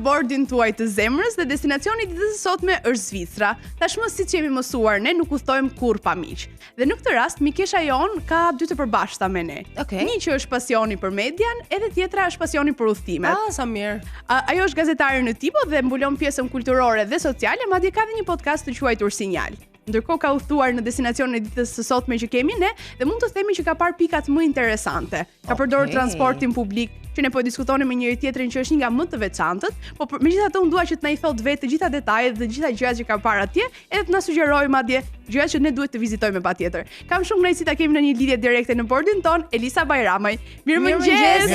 bordin tuaj të zemrës dhe destinacioni i ditës së sotme është Zvicra. Tashmë siç jemi mësuar ne nuk udhtojmë kurrë pa miq. Dhe në këtë rast mikesha jon ka dy të përbashkëta me ne. Një që është pasioni për median, edhe tjetra është pasioni për udhëtimet. Sa mirë. Ajo është gazetare në Tipo dhe mbulon pjesën kulturore dhe sociale, madje ka edhe një podcast të quajtur Sinjal. Ndërkohë ka udhëtuar në destinacionin e ditës së sotme që kemi ne dhe mund të themi që ka parë pikat më interesante. Ka përdorur transportin publik, që ne po diskutonim me njëri tjetrin që është një nga më të veçantët, po megjithatë unë dua që të na i thotë vetë të gjitha detajet dhe të gjitha gjërat që ka parë atje, edhe të na sugjerojë madje gjëra që ne duhet të vizitojmë patjetër. Kam shumë kënaqësi ta kemi në një lidhje direkte në bordin ton Elisa Bajramaj. Mirëmëngjes.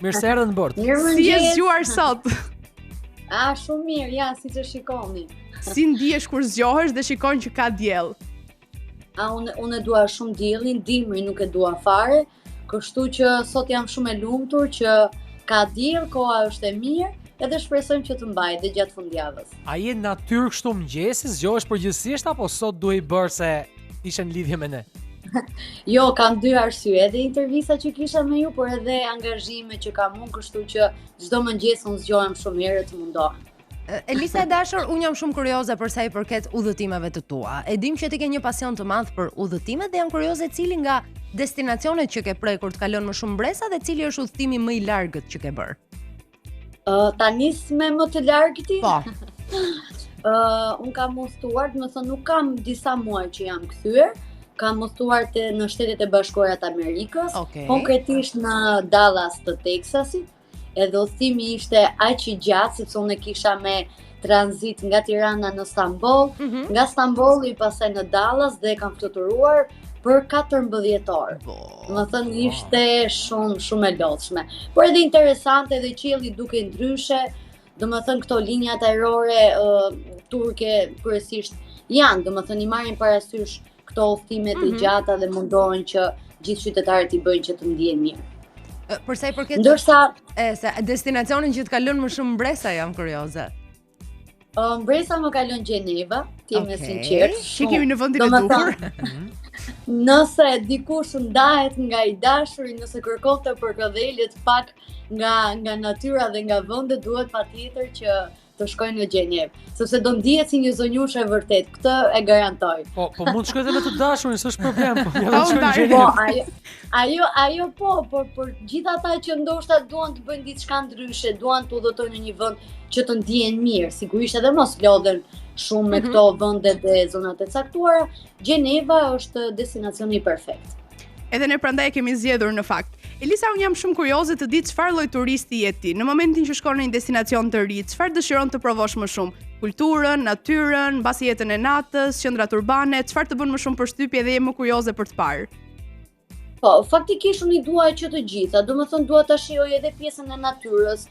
Mirë se erdhën në bord. Si je zgjuar sot? Shumë mirë, ja, si të shikoni. Si ndihesh kur zgjohesh dhe shikon që ka diell? Unë e dua shumë diellin, dimri nuk e dua fare, kështu që sot jam shumë e lumtur që ka diell, koha është e mirë, edhe shpresojmë që të mbajë dhe gjatë fundjavës. A je natyrë kështu mëngjesi, zgjohesh përgjithsisht apo sot duhej bërë se ishe në lidhje me ne? Jo, kam dy arsye, edhe intervista që kisha me ju, por edhe angazhime që kam unë, kështu që çdo mëngjes unë zgjohem shumë herë të mundohem. Elisa e dashur, unë jam shumë kurioze për sa i përket udhëtimeve të tua. E dim që ti ke një pasion të madh për udhëtimet dhe jam kurioze cili nga destinacionet që ke prekur të kalon më shumë bresa dhe cili është udhëtimi më i largët që ke bërë? Ta nis me më të largëtin? Po. Unë kam udhëtuar, do të thënë nuk kam disa muaj që jam kthyer. Kam udhëtuar në Shtetet e Bashkuara të Amerikës, konkretisht në Dallas të Teksasit. Edhe udhëtimi ishte aq i gjatë sepse unë kisha me tranzit nga Tirana në Stamboll, nga Stambolli pastaj në Dallas dhe kam fluturuar për 14 orë. Do të thënë ishte shumë e lodhshme. Por edhe interesante dhe qielli duke ndryshe, do të thënë këto linjat ajrore turke kryesisht janë, do të thënë i marrin parasysh këto udhëtime të gjata dhe mundohen që gjithë qytetarët i bëjnë që të ndihen mirë. Për sa i përket se destinacionin që të kalon më shumë bresa jam kurioze. Bresa më kalon Gjenevë, ti me sinqert. Që kemi në vendin e duhur. Nëse dikush ndahet nga i dashuri, nëse kërkon të përkëdhelet pak nga natyra dhe nga vendet, duhet patjetër që të shkojnë në Gjenevë, sepse do ndihet si një zonjushë e vërtet. Këtë e garantoj. Po mund të shkojë edhe me të dashurin, s'është problem. Ajo por gjithë ata që ndoshta duan të bëjnë diçka ndryshe, duan të udhëtojnë në një vend që të ndihen mirë, sigurisht edhe mos lodhen shumë me këto vendet e zonat e caktuara, Gjeneva është destinacioni perfekt. Edhe ne prandaj e kemi zgjedhur në fakt. Elisa, unë jam shumë kurioze të di çfarë lloj turisti je ti. Në momentin që shkon në një destinacion të ri, çfarë dëshiron të provosh më shumë? Kulturën, natyrën, mbasi jetën e natës, qendrat urbane, çfarë të bën më shumë përshtypje dhe je më kurioze për të parë? Po, faktikisht unë i dua që të gjitha. Domethënë dua ta shijoj edhe pjesën e natyrës,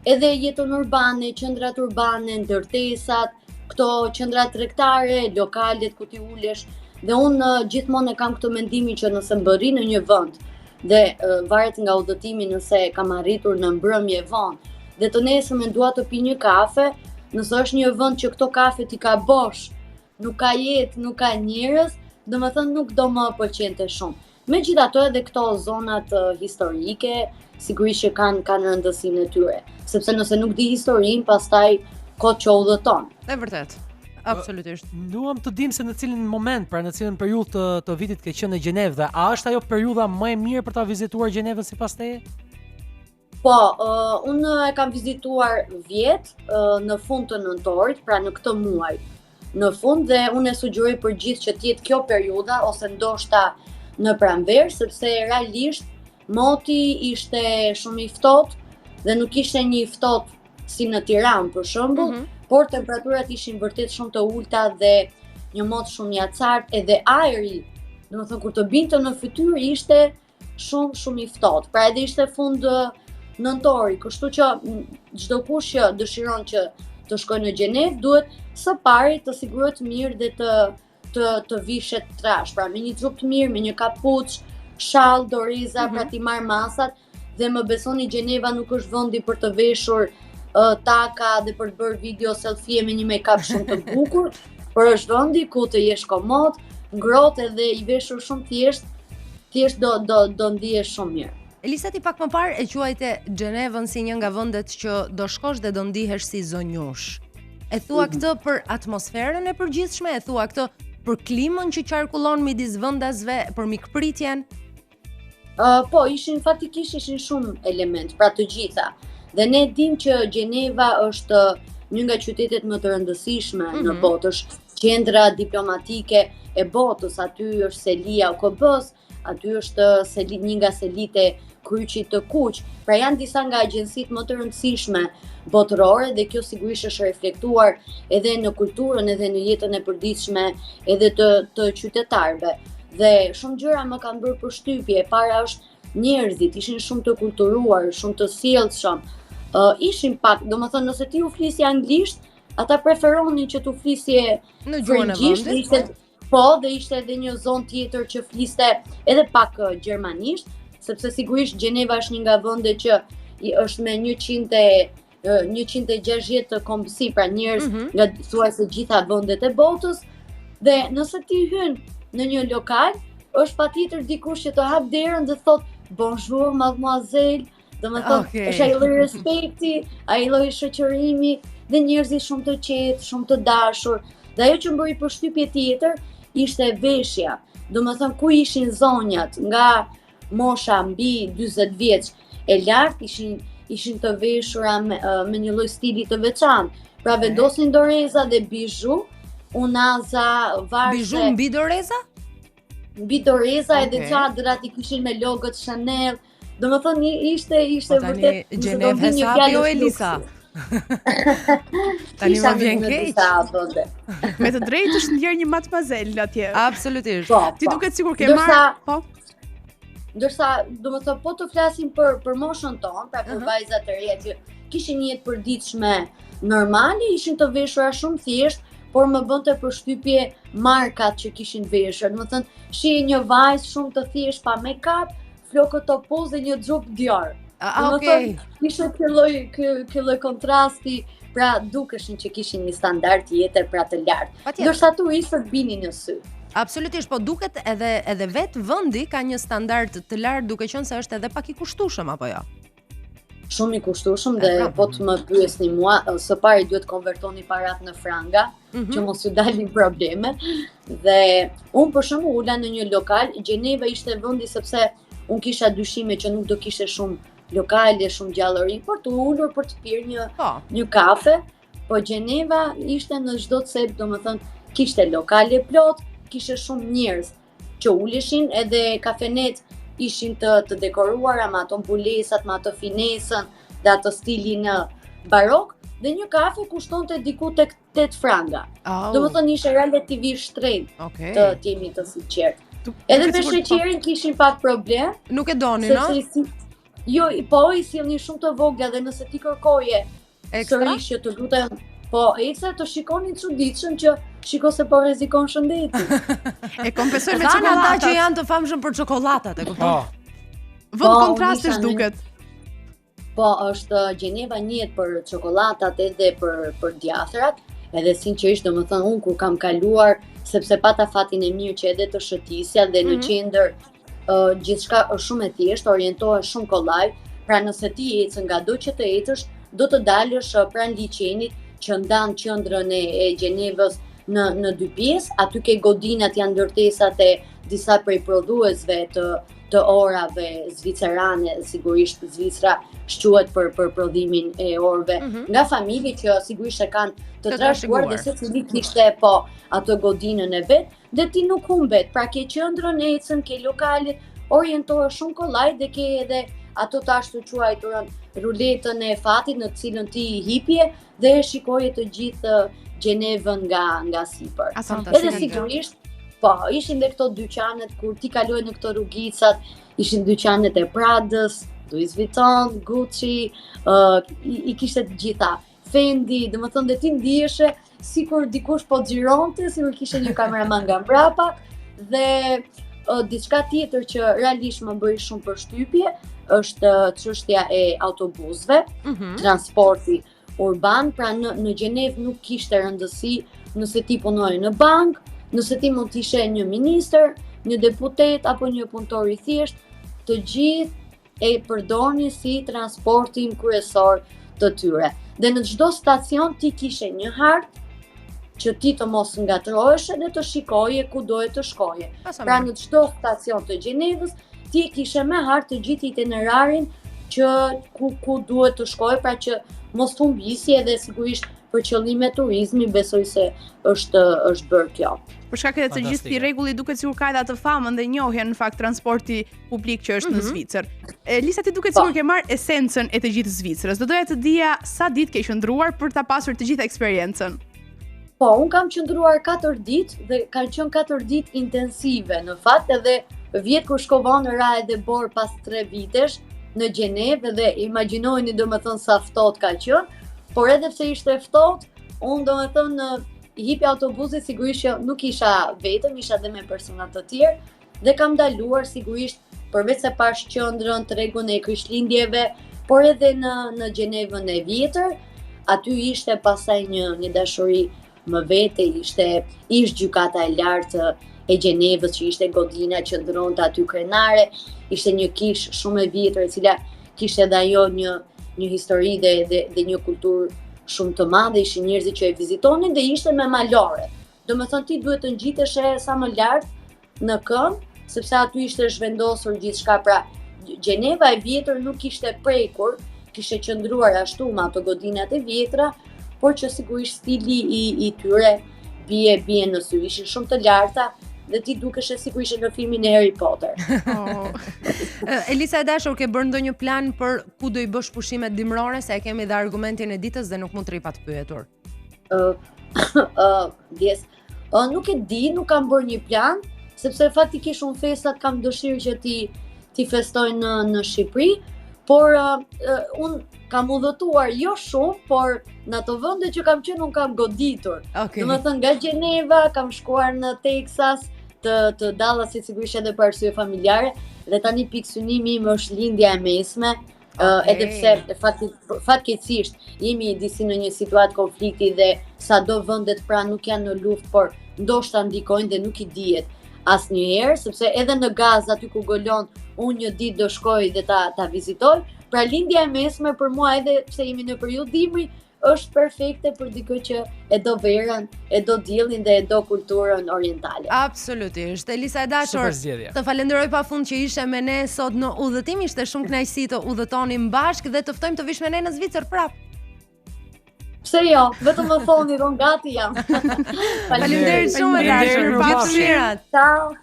edhe jetën urbane, qendrat urbane, ndërtesat, këto qendra tregtare, lokalet ku ti ulesh. Dhe unë gjithmonë kam këtë mendimin që nëse mbërri në një vend dhe varet nga udhëtimi nëse kam arritur në mbrëmje vonë dhe të nesërmen dua të pi një kafe, nëse është një vend që këto kafe ti ka bosh, nuk ka jetë, nuk ka njerëz, domethënë nuk do më pëlqente shumë. Megjithatë edhe këto zonat historike sigurisht që kanë rëndësinë e tyre, sepse nëse nuk di historinë, pastaj kot që udhëton. Është vërtet. Absolutisht. Duam të dim se në cilin moment, pra në cilin periudhë të vitit ke qenë në Gjenevë dhe a është ajo periudha më e mirë për ta vizituar Gjenevën sipas teje? Po, unë e kam vizituar vjet në fund të nëntorit, pra në këtë muaj. Në fund dhe unë e sugjeroj për gjithë që të jetë kjo periudha ose ndoshta në pranverë, sepse realisht moti ishte shumë i ftohtë dhe nuk ishte një ftohtë si në Tiranë për shembull. Por temperaturat ishin vërtet shumë të ulta dhe një mot shumë i acartë, edhe ajri, domethënë kur të binte në fytyrë ishte shumë i ftohtë. Pra edhe ishte fund nëntori, kështu që çdo kush që dëshiron që të shkojë në Gjenevë duhet së pari të sigurohet mirë dhe të vishet trash, pra me një trup të mirë, me një kapuç, shall, doreza, pra ti marr masat dhe më besoni Gjeneva nuk është vendi për të veshur taka dhe për të bërë video selfie me një make-up shumë të bukur, por është vendi ku të jesh komod, ngrohtë edhe i veshur shumë thjesht do ndihesh shumë mirë. Elisa, ti pak më parë e quajte Gjenevën si një nga vendet që do shkosh dhe do ndihesh si zonjush. E thua këtë për atmosferën e përgjithshme, e thua këtë për klimën që qarkullon midis vendasve, për mikpritjen? Po, faktikisht ishin shumë element, pra të gjitha. Dhe ne dim që Gjeneva është një nga qytetet më të rëndësishme në botë, është qendra diplomatike e botës, aty është selia OKB-s, aty është një nga selite kryqit të Kuq, pra janë disa nga agjensitë më të rëndësishme botërore dhe kjo sigurisht është reflektuar edhe në kulturën, edhe në jetën e përditshme edhe të qytetarëve. Dhe shumë gjëra më kanë bërë përshtypje. E para është njerëzit, ishin shumë të kulturuar, shumë të sjellshëm. Ishin pak, domethënë nëse ti u flisje anglisht, ata preferonin që tu flisje në gjuhën e vendit. Po, dhe ishte edhe një zonë tjetër që fliste edhe pak gjermanisht, sepse sigurisht Gjeneva është një nga vendet që është me 160 të kombësi, pra njerëz nga thuajse gjitha vendet e botës, dhe nëse ti hyn në një lokal, është patjetër dikush që të hap derën dhe thot bonjour mademoiselle, domethënë është ai lloj respekti, ai lloj shoqërimi dhe njerëzit shumë të qetë, shumë të dashur. Dhe ajo që më bëri përshtypje tjetër ishte veshja. Domethënë ku ishin zonjat nga mosha mbi 40 vjeç e lart ishin të veshura me një lloj stili të veçantë. Pra vendosin doreza dhe bizhu, unaza, varse. Bizhu mbi doreza? Mbi doreza edhe çadrat i kishin me logot Chanel. Domethënë ishte vërtet Gjenevë hesapi o Elisa. Tani më vjen keq. Me të drejtë është ndjer një matmazel atje. Absolutisht. Ti duket sikur ke marrë, po. Ndërsa, domethënë po të flasim për moshën tonë, pra për vajzat e reja që kishin një jetë përditshme normale, ishin të veshura shumë thjesht, por më bënte përshtypje markat që kishin veshur. Domethënë, shihej një vajzë shumë të thjesht pa make-up, flokët topoz dhe një xhup Dior. Ishte ky lloj kontrasti, pra dukeshin që kishin një standard tjetër pra të lartë. Ndërsa turistët binin në sy. Absolutisht, po duket edhe vetë vendi ka një standard të lartë, duke qenë se është edhe pak i kushtueshëm apo jo? Shumë i kushtueshëm dhe po të më pyesni mua, së pari duhet konvertoni parat në franga, që mos ju dalin probleme. Dhe unë për shembull ula në një lokal, Gjeneva ishte vendi sepse unë kisha dyshime që nuk do kishte shumë lokale, shumë gjallëri, por të ulur për të pirë një kafe, po Gjeneva ishte në çdo cep, domethënë kishte lokale plot, kishte shumë njerëz që uleshin, edhe kafenet ishin të dekoruara me ato mbulesat, me ato finesën dhe ato stilin barok, dhe një kafe kushtonte diku tek 8 franga. Domethënë ishte relativisht shtrenjtë, të jemi të sinqertë. Edhe me sheqerin kishin pak problem. Nuk e donin, no? Jo, po i sillnin shumë të vogla dhe nëse ti kërkoje sërish që të lutem, po ekstra të shikonin çuditshëm që shiko se po rrezikon shëndetin. E kompensoj me çokoladat. Ata që janë të famshëm për çokolladat, e kupton? Vend kontrastesh duket. Po, është Gjeneva njihet për çokolladat edhe për djathrat, edhe sinqerisht domethënë unë kur kam kaluar, sepse pata fatin e mirë që edhe të shëtisja dhe në qendër gjithçka është shumë e thjeshtë, orientohesh shumë kollaj, pra nëse ti ecën nga do që të ecësh, do të dalësh pranë liçenit që ndan qendrën e Gjenevës në dy pjesë, aty ke godinat janë ndërtesat e disa prej prodhuesve të orave zvicerane, sigurisht Zvicra shquhet për prodhimin e orëve nga familje që sigurisht e kanë të trashëguar dhe secili kishte ato godinën e vet, dhe ti nuk humbet, pra ke qendrën e ecën, ke lokalet, orientohesh shumë kollaj dhe ke edhe ato të ashtu quajturën ruletën e fatit në cilën ti hipje dhe shikoje të gjithë Gjenevën nga sipër. Edhe sigurisht ishin dhe këto dyqanet, kur ti kaloj në këto rrugicat, ishin dyqanet e Pradës, Louis Vuitton, Gucci, i kishte të gjitha, Fendi, domethënë dhe ti ndihesh sikur dikush po xhironte, sikur kishte një kameraman nga mbrapa, dhe diçka tjetër që realisht më bëri shumë përshtypje është çështja e autobusëve, transporti urban, pra në Gjenevë nuk kishte rëndësi nëse ti punoje në bank, nëse ti mund të ishe një ministër, një deputet apo një punëtor i thjesht, të gjithë e përdornin si transportin kryesor të tyre. Dhe në çdo stacion ti kishe një hartë që ti të mos ngatrohesh dhe të shikoje ku doje të shkoje. Pra në çdo stacion të Gjenevës ti kishe me hartë të gjithë itinerarin që ku duhet të shkoje, pra që mos humbisje dhe sigurisht për qëllime turizmi besoj se është bërë kjo. Për shkak të gjithë këtij rregulli duket sikur ka edhe atë famën dhe njohjen në fakt transporti publik që është në Zvicër. Elisa, ti duket sikur ke marrë esencën e të gjithë Zvicrës. Do doja të dija sa ditë ke qëndruar për ta pasur të gjithë eksperiencën. Po, unë kam qëndruar 4 ditë dhe kanë qenë 4 ditë intensive. Në fakt edhe vjet kur shkova në ra edhe bor pas 3 vitesh në Gjenevë dhe imagjinojeni domethënë sa ftohtë ka qenë, por edhe pse ishte ftohtë, unë domethënë hipi autobusit sigurisht që nuk isha vetëm, isha edhe me persona të tjerë dhe kam ndaluar sigurisht përveç se pash qendrën, tregun e Krishtlindjeve, por edhe në Gjenevën e vjetër, aty ishte pasaj një dashuri më vete, ish gjykata e lartë e Gjenevës që ishte godina që ndronte aty krenare, ishte një kish shumë e vjetër e cila kishte edhe ajo një histori dhe një kulturë shumë të madhe, ishin njerëzit që e vizitonin dhe ishte me malore. Domethënë ti duhet të ngjitesh sa më lart në këmbë, sepse aty ishte zhvendosur gjithçka. Pra Gjeneva e vjetër nuk ishte prekur, kishte qëndruar ashtu me ato godinat e vjetra, por që sigurisht stili i tyre bie në sy, ishin shumë të larta dhe ti dukesh sigurisht në filmin e Harry Potter. Elisa e dashur, ke bërë ndonjë plan për ku do i bësh pushimet dimrore, se e kemi dhe argumentin e ditës dhe nuk mund të ri pa të pyetur. Nuk e di, nuk kam bërë një plan, sepse faktikisht unë festat kam dëshirë që ti festoj në Shqipëri, por unë kam udhëtuar jo shumë, por në ato vende që kam qenë unë kam goditur. Domethënë nga Gjeneva kam shkuar në Texas, të Dallasit sigurisht edhe për arsye familjare, dhe tani pikë synimi im është lindja e mesme, edhe pse fatkeqësisht jemi disi në një situatë konflikti dhe sado vendet pra nuk janë në luftë, por ndoshta ndikojnë dhe nuk i dihet asnjëherë, sepse edhe në Gaz aty ku golon unë një ditë do shkoj dhe ta vizitoj. Pra lindja e mesme për mua, edhe pse jemi në periudhë dimri, është perfekte për dikë që e do verën, e do diellin dhe e do kulturën orientale. Absolutisht. Elisa e dashur, të falenderoj pafund që ishe me ne sot në udhëtim, ishte shumë kënaqësi të udhëtonim bashkë dhe të ftojmë të vish me ne në Zvicër prap. Pse jo, vetëm më thoni, unë gati jam. Faleminderit shumë e dashur. Gjithë mirat. Ciao.